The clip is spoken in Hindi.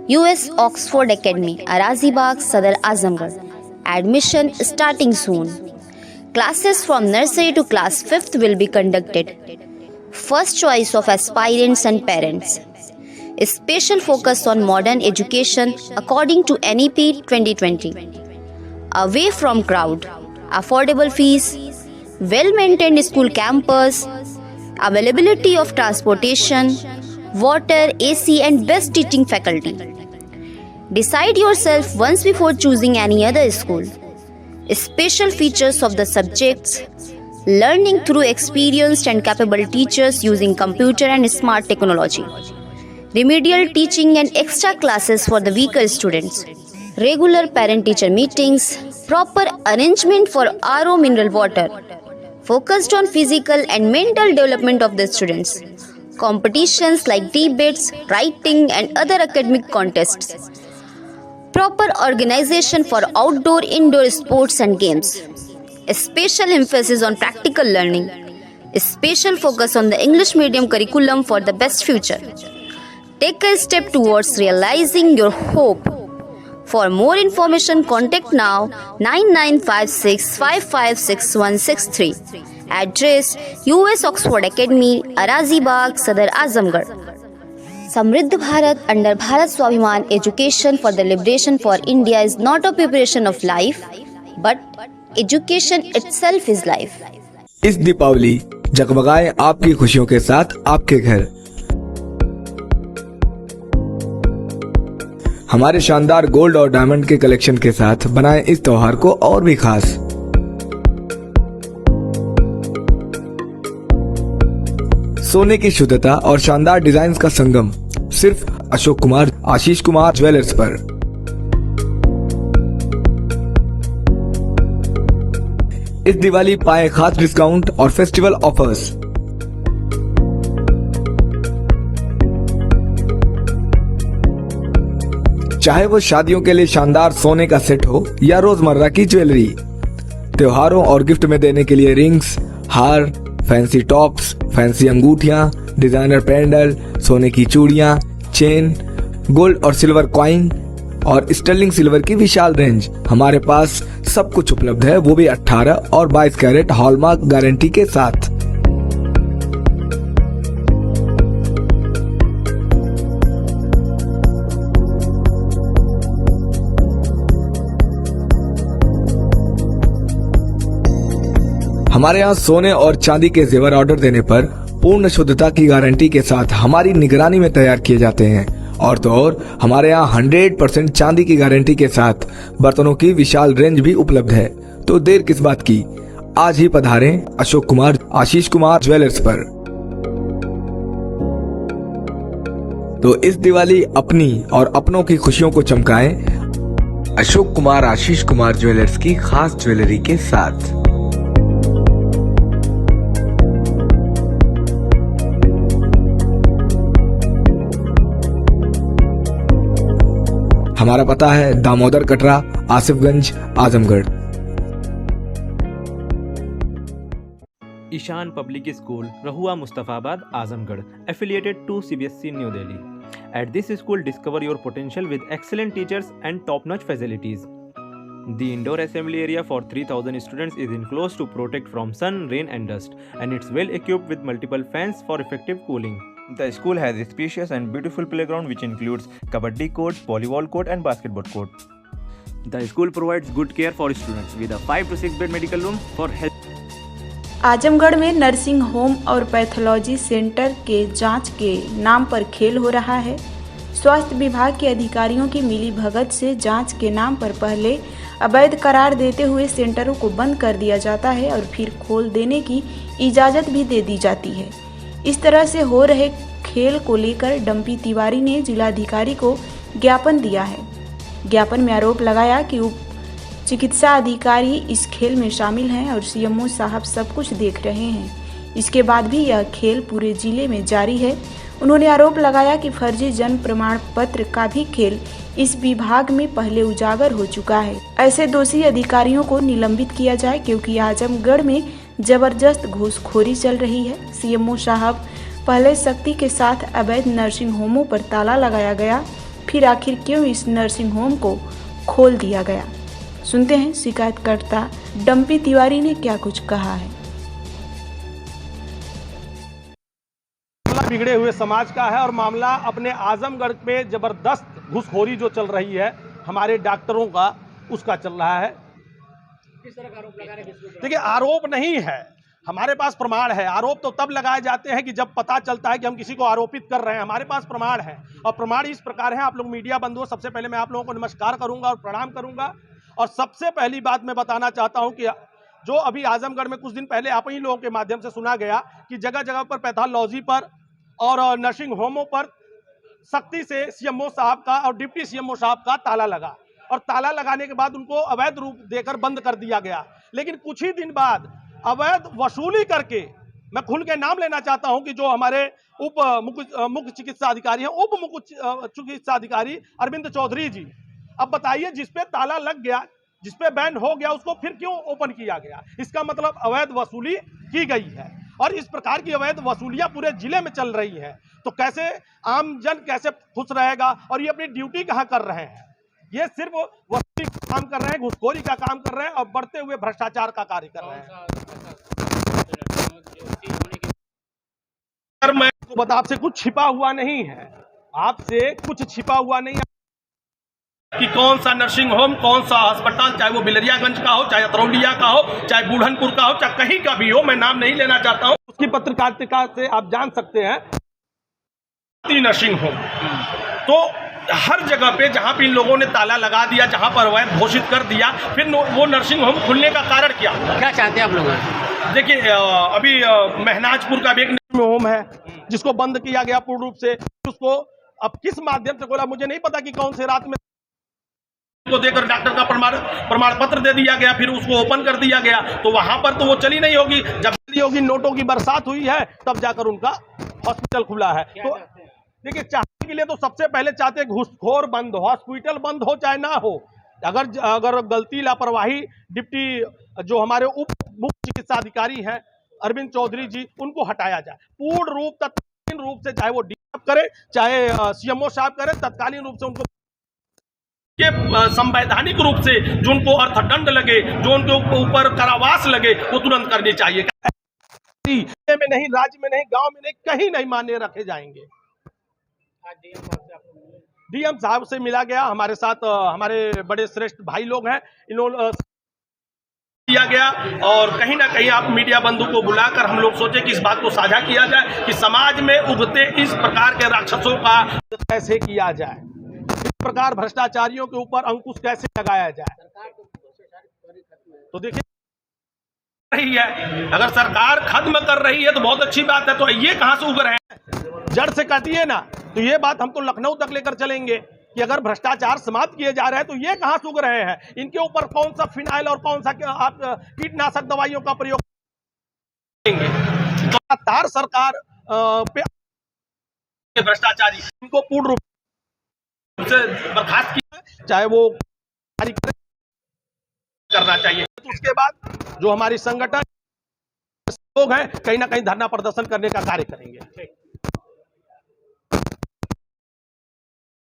US Oxford Academy, Arazibagh, Sadar Azamgarh. Admission starting soon. Classes from nursery to class 5th will be conducted. First choice of aspirants and parents. A special focus on modern education according to NEP 2020. Away from crowd, affordable fees, well-maintained school campus, availability of transportation, water, AC and best teaching faculty. Decide yourself once before choosing any other school. Special features of the subjects: learning through experienced and capable teachers using computer and smart technology. Remedial teaching and extra classes for the weaker students. Regular parent-teacher meetings. Proper arrangement for RO mineral water. Focused on physical and mental development of the students. Competitions like debates, writing and other academic contests. Proper organization for outdoor, indoor sports and games. A special emphasis on practical learning. A special focus on the English medium curriculum for the best future. Take a step towards realizing your hope. For more information, contact now 9956556163. Address: US Oxford Academy, Arazibagh, Sadar Azamgarh. Samriddh Bharat under Bharat Swabhiman Education for the Liberation for India is not a preparation of life, but education itself is life. इस दीपावली जगमगाए आपकी खुशियों के साथ आपके घर। हमारे शानदार गोल्ड और डायमंड के कलेक्शन के साथ बनाएं इस त्योहार को और भी खास। सोने की शुद्धता और शानदार डिजाइन का संगम सिर्फ अशोक कुमार आशीष कुमार ज्वेलर्स पर। इस दिवाली पाएं खास डिस्काउंट और फेस्टिवल ऑफर्स। चाहे वो शादियों के लिए शानदार सोने का सेट हो या रोजमर्रा की ज्वेलरी, त्योहारों और गिफ्ट में देने के लिए रिंग्स, हार, फैंसी टॉप्स, फैंसी अंगूठियां, डिजाइनर पेंडल, सोने की चूड़ियां, चेन, गोल्ड और सिल्वर कॉइन और स्टर्लिंग सिल्वर की विशाल रेंज। हमारे पास सब कुछ उपलब्ध है, वो भी 18 और 22 कैरेट हॉलमार्क गारंटी के साथ। हमारे यहाँ सोने और चांदी के जेवर ऑर्डर देने पर पूर्ण शुद्धता की गारंटी के साथ हमारी निगरानी में तैयार किए जाते हैं। और तो और हमारे यहाँ 100% चांदी की गारंटी के साथ बर्तनों की विशाल रेंज भी उपलब्ध है। तो देर किस बात की, आज ही पधारें अशोक कुमार आशीष कुमार ज्वेलर्स पर। तो इस दिवाली अपनी और अपनों की खुशियों को चमकाएं अशोक कुमार आशीष कुमार ज्वेलर्स की खास ज्वेलरी के साथ। हमारा पता है दामोदर कटरा, आसिफगंज, आजमगढ़। ईशान पब्लिक स्कूल, रहुआ Mustafabad, Azamgarh, affiliated to CBSE New Delhi. At this school, discover your potential with excellent teachers and top-notch facilities. The indoor assembly area for 3,000 students is enclosed to protect from sun, rain and dust, and it's well equipped with multiple fans for effective cooling. The school has a spacious and beautiful playground which includes kabaddi court, volleyball court and basketball court. The school provides good care for students with a 5 to 6 bed medical room for health. Azamgarh में नर्सिंग होम और पैथोलॉजी सेंटर के जांच के नाम पर खेल हो रहा है। स्वास्थ्य विभाग के अधिकारियों की मिली भगत से जांच के नाम पर पहले अवैध करार देते हुए सेंटरों को बंद कर दिया जाता है और फिर खोल देने की इजाज़त भी दे दी जाती है। इस तरह से हो रहे खेल को लेकर डम्पी तिवारी ने जिलाधिकारी को ज्ञापन दिया है। ज्ञापन में आरोप लगाया कि उप चिकित्सा अधिकारी इस खेल में शामिल हैं और सीएमओ साहब सब कुछ देख रहे हैं। इसके बाद भी यह खेल पूरे जिले में जारी है। उन्होंने आरोप लगाया कि फर्जी जन्म प्रमाण पत्र का भी खेल इस विभाग में पहले उजागर हो चुका है। ऐसे दोषी अधिकारियों को निलंबित किया जाए क्योंकि आजमगढ़ में जबरदस्त घूसखोरी चल रही है। सीएमओ साहब, पहले सख्ती के साथ अवैध नर्सिंग होमों पर ताला लगाया गया फिर आखिर क्यों इस नर्सिंग होम को खोल दिया गया? सुनते हैं शिकायतकर्ता डम्पी तिवारी ने क्या कुछ कहा है। मामला बिगड़े हुए समाज का है और मामला अपने आजमगढ़ पे जबरदस्त घूसखोरी जो चल रही है हमारे डॉक्टरों का, उसका चल रहा है। किस तरह का आरोप लगा रहे हैं? देखिए, आरोप नहीं है, हमारे पास प्रमाण है। आरोप तो तब लगाए जाते हैं कि जब पता चलता है कि हम किसी को आरोपित कर रहे हैं। हमारे पास प्रमाण है और प्रमाण इस प्रकार है। आप लोग मीडिया बंधुओं, सबसे पहले मैं आप लोगों को नमस्कार करूंगा और प्रणाम करूंगा। और सबसे पहली बात मैं बताना चाहता हूं कि जो अभी आजमगढ़ में कुछ दिन पहले आप ही लोगों के माध्यम से सुना गया कि जगह जगह पर पैथोलॉजी पर और नर्सिंग होमों पर सख्ती से सीएमओ साहब का और डिप्टी सीएमओ साहब का ताला लगा और ताला लगाने के बाद उनको अवैध रूप देकर बंद कर दिया गया। लेकिन कुछ ही दिन बाद अवैध वसूली करके, मैं खुल के नाम लेना चाहता हूं कि जो हमारे मुख्य चिकित्सा अधिकारी हैं, उप मुख्य चिकित्सा अधिकारी अरविंद चौधरी जी, अब बताइए जिसपे ताला लग गया, जिसपे बैन हो गया, उसको फिर क्यों ओपन किया गया? इसका मतलब अवैध वसूली की गई है और इस प्रकार की अवैध वसूलियां पूरे जिले में चल रही है। तो कैसे आमजन कैसे खुश रहेगा? और ये अपनी ड्यूटी कहां कर रहे हैं? ये सिर्फ वसूली का काम कर रहे हैं, घूसखोरी का काम कर रहे हैं और बढ़ते हुए भ्रष्टाचार का कार्य कर रहे हैं। मैं आपको बता, आपसे कुछ छिपा हुआ नहीं है, आपसे कुछ छिपा हुआ नहीं है कि कौन सा नर्सिंग होम, कौन सा अस्पताल, चाहे वो बिलरियागंज का हो, चाहे अतरौलिया का हो, चाहे बूढ़नपुर का हो, चाहे कहीं का भी हो, मैं नाम नहीं लेना चाहता हूं, उसकी पत्रकारिता से आप जान सकते हैं। नर्सिंग होम तो हर जगह पे जहां पे इन लोगों ने ताला लगा दिया, जहां पर अवैध घोषित कर दिया, फिर वो नर्सिंग होम खुलने का कारण क्या चाहते हैं आप लोग? देखिए, अभी महनाजपुर का भी एक नर्सिंग होम है जिसको बंद किया गया पूर्ण रूप से। उसको अब किस माध्यम से खोला मुझे नहीं पता कि कौन से रात में को देकर डॉक्टर का प्रमाण पत्र दे दिया गया, फिर उसको ओपन कर दिया गया। तो वहां पर तो वो चली नहीं होगी। जब चली होगी, नोटों की बरसात हुई है, तब जाकर उनका हॉस्पिटल खुला है। तो देखिए, चाहने के लिए तो सबसे पहले चाहते घूसखोर बंद हो, हॉस्पिटल बंद हो चाहे ना हो। अगर गलती लापरवाही डिप्टी जो हमारे उप मुख्य चिकित्सा अधिकारी हैं अरविंद चौधरी जी, उनको हटाया जाए पूर्ण रूप, तत्कालीन रूप से, चाहे वो डीएम करे, चाहे सीएमओ साहब करे, तत्कालीन रूप से उनको ये संवैधानिक रूप से जो उनको अर्थदंड लगे, जो उनके ऊपर कारावास लगे, वो तुरंत करनी चाहिए। में नहीं, राज्य में नहीं, गांव में नहीं, कहीं नहीं मान्य रखे जाएंगे। डीएम साहब से मिला गया, हमारे साथ हमारे बड़े श्रेष्ठ भाई लोग हैं, इन्होंने किया गया और कहीं ना कहीं आप मीडिया बंधु को बुलाकर हम लोग सोचे कि इस बात को साझा किया जाए कि समाज में उगते इस प्रकार के राक्षसों का कैसे किया जाए, इस प्रकार भ्रष्टाचारियों के ऊपर अंकुश कैसे लगाया जाए। तो देखिए, रही है, अगर सरकार खत्म कर रही है तो बहुत अच्छी बात है। तो ये कहां से उग रहे हैं? जड़ से काटिए ना। तो ये बात हम तो लखनऊ तक लेकर चलेंगे कि अगर भ्रष्टाचार समाप्त किए जा रहे हैं तो ये कहां से उग रहे हैं? इनके ऊपर कौन सा फिनाइल और कौन सा आप कीटनाशक दवाइयों का प्रयोग करेंगे? लगातार सरकार पे भ्रष्टाचारी, इनको पूर्ण रूप से बर्खास्त किया, चाहे वो करना चाहिए। तो उसके बाद जो हमारी संगठन लोग हैं, कहीं ना कहीं धरना प्रदर्शन करने का कार्य करेंगे।